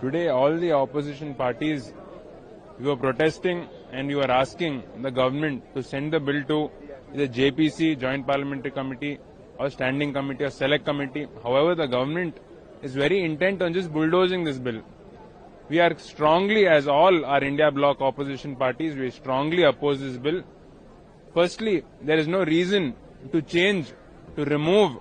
Today, all the opposition parties, you are protesting and you are asking the government to send the bill to the JPC, Joint Parliamentary Committee, or Standing Committee, or Select Committee. However, the government is very intent on just bulldozing this bill. We are strongly, as all our India bloc opposition parties, we strongly oppose this bill. Firstly, there is no reason to change, to remove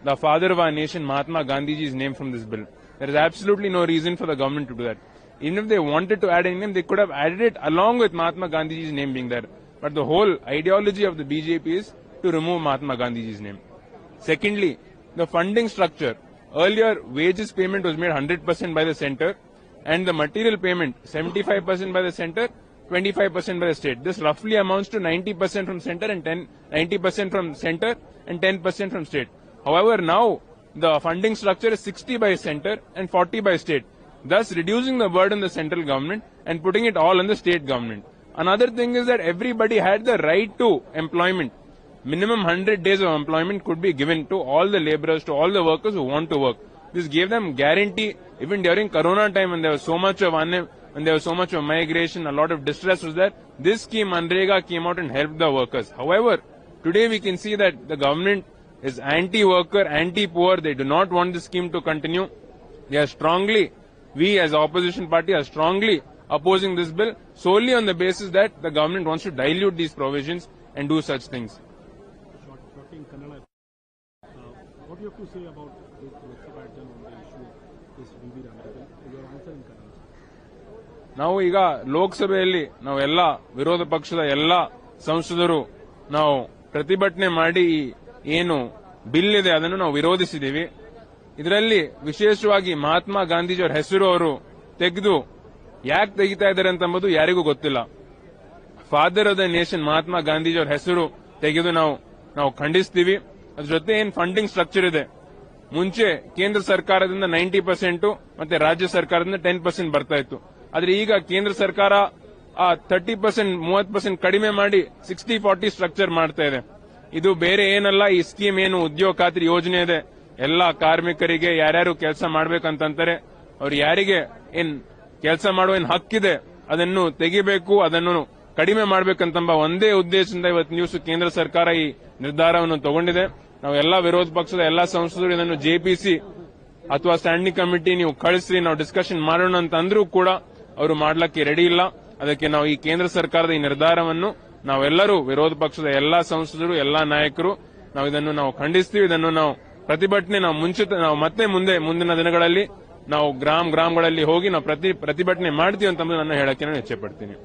the father of our nation, Mahatma Gandhiji's name from this bill. There is absolutely no reason for the government to do that. Even if they wanted to add any name, they could have added it along with Mahatma Gandhiji's name being there. But the whole ideology of the BJP is to remove Mahatma Gandhiji's name. Secondly, the funding structure. Earlier, wages payment was made 100% by the centre, and the material payment 75% by the centre, 25% by the state. This roughly amounts to 90% from centre and 90% from centre and 10% from state. However, now the funding structure is 60 by centre and 40 by state, thus reducing the burden on the central government and putting it all on the state government. Another thing is that everybody had the right to employment. Minimum 100 days of employment could be given to all the labourers, to all the workers who want to work. This gave them guarantee. Even during Corona time, when there was so much of migration, a lot of distress was there, this scheme, Manrega, came out and helped the workers. However, today we can see that the government is anti-worker, anti-poor. They do not want this scheme to continue. We as opposition party are strongly opposing this bill solely on the basis that the government wants to dilute these provisions and do such things. What do you have to say about this Lok Sabha adjourn on the issue of this VV Raman bill? Your answer in Kannada. ನಾವು ಈಗ ಲೋಕಸಭೆಯಲ್ಲಿ ನಾವೆಲ್ಲ ವಿರೋಧ ಪಕ್ಷದ ಎಲ್ಲ ಸಂಸದರು ನಾವು ಪ್ರತಿಭಟನೆ ಮಾಡಿ ಏನು ಬಿಲ್ ಇದೆ ಅದನ್ನು ನಾವು ವಿರೋಧಿಸಿದ್ದೀವಿ. ಇದರಲ್ಲಿ ವಿಶೇಷವಾಗಿ ಮಹಾತ್ಮ ಗಾಂಧೀಜಿಯವರ ಹೆಸರು ಅವರು ತೆಗೆದು ಯಾಕೆ ತೆಗಿತಾ ಇದ್ದಾರೆ ಅಂತ ಯಾರಿಗೂ ಗೊತ್ತಿಲ್ಲ. Father of the nation Mahatma ಗಾಂಧೀಜಿಯವರ ಹೆಸರು ತೆಗೆದು ನಾವು ಖಂಡಿಸ್ತೀವಿ. ಅದ್ರ ಜೊತೆ ಏನ್ ಫಂಡಿಂಗ್ ಸ್ಟ್ರಕ್ಚರ್ ಇದೆ, ಮುಂಚೆ ಕೇಂದ್ರ ಸರ್ಕಾರದಿಂದ 90% ಮತ್ತೆ ರಾಜ್ಯ ಸರ್ಕಾರದಿಂದ 10% ಬರ್ತಾ ಇತ್ತು. ಆದ್ರೆ ಈಗ ಕೇಂದ್ರ ಸರ್ಕಾರ 30% 30% ಕಡಿಮೆ ಮಾಡಿ 60-40 ಸ್ಟ್ರಕ್ಚರ್ ಮಾಡ್ತಾ ಇದೆ. ಇದು ಬೇರೆ ಏನಲ್ಲ, ಈ ಸ್ಕೀಮ್ ಏನು ಉದ್ಯೋಗ ಖಾತ್ರಿ ಯೋಜನೆ ಇದೆ, ಎಲ್ಲಾ ಕಾರ್ಮಿಕರಿಗೆ ಯಾರ್ಯಾರು ಕೆಲಸ ಮಾಡ್ಬೇಕಂತಾರೆ ಅವ್ರು ಯಾರಿಗೆ ಏನ್ ಕೆಲಸ ಮಾಡುವ ಏನ್ ಹಕ್ಕಿದೆ ಅದನ್ನು ತೆಗಿಬೇಕು, ಅದನ್ನು ಕಡಿಮೆ ಮಾಡಬೇಕಂತ ಒಂದೇ ಉದ್ದೇಶದಿಂದ ಇವತ್ತು ನ್ಯೂಸ್ ಕೇಂದ್ರ ಸರ್ಕಾರ ಈ ನಿರ್ಧಾರವನ್ನು ತಗೊಂಡಿದೆ. ನಾವೆಲ್ಲ ವಿರೋಧ ಪಕ್ಷದ ಎಲ್ಲಾ ಸಂಸದರು ಇದನ್ನು ಜೆಪಿಸಿ ಅಥವಾ ಸ್ಟ್ಯಾಂಡಿಂಗ್ ಕಮಿಟಿ ನೀವು ಕಳಿಸ್ರಿ, ನಾವು ಡಿಸ್ಕಷನ್ ಮಾಡೋಣ ಅಂತ ಅಂದ್ರೂ ಕೂಡ ಅವರು ಮಾಡ್ಲಿಕ್ಕೆ ರೆಡಿ ಇಲ್ಲ. ಅದಕ್ಕೆ ನಾವು ಈ ಕೇಂದ್ರ ಸರ್ಕಾರದ ಈ ನಿರ್ಧಾರವನ್ನು ನಾವೆಲ್ಲರೂ ವಿರೋಧ ಪಕ್ಷದ ಎಲ್ಲಾ ಸಂಸದರು, ಎಲ್ಲಾ ನಾಯಕರು ನಾವು ಖಂಡಿಸ್ತೀವಿ. ಇದನ್ನು ನಾವು ಪ್ರತಿಭಟನೆ ನಾವು ಮತ್ತೆ ಮುಂದಿನ ದಿನಗಳಲ್ಲಿ ನಾವು ಗ್ರಾಮಗಳಲ್ಲಿ ಹೋಗಿ ನಾವು ಪ್ರತಿಭಟನೆ ಮಾಡ್ತೀವಿ ಅಂತ ನನ್ನ ಹೇಳಕ್ಕೆ ನಾನು ಇಚ್ಛೆ ಪಡ್ತೀನಿ.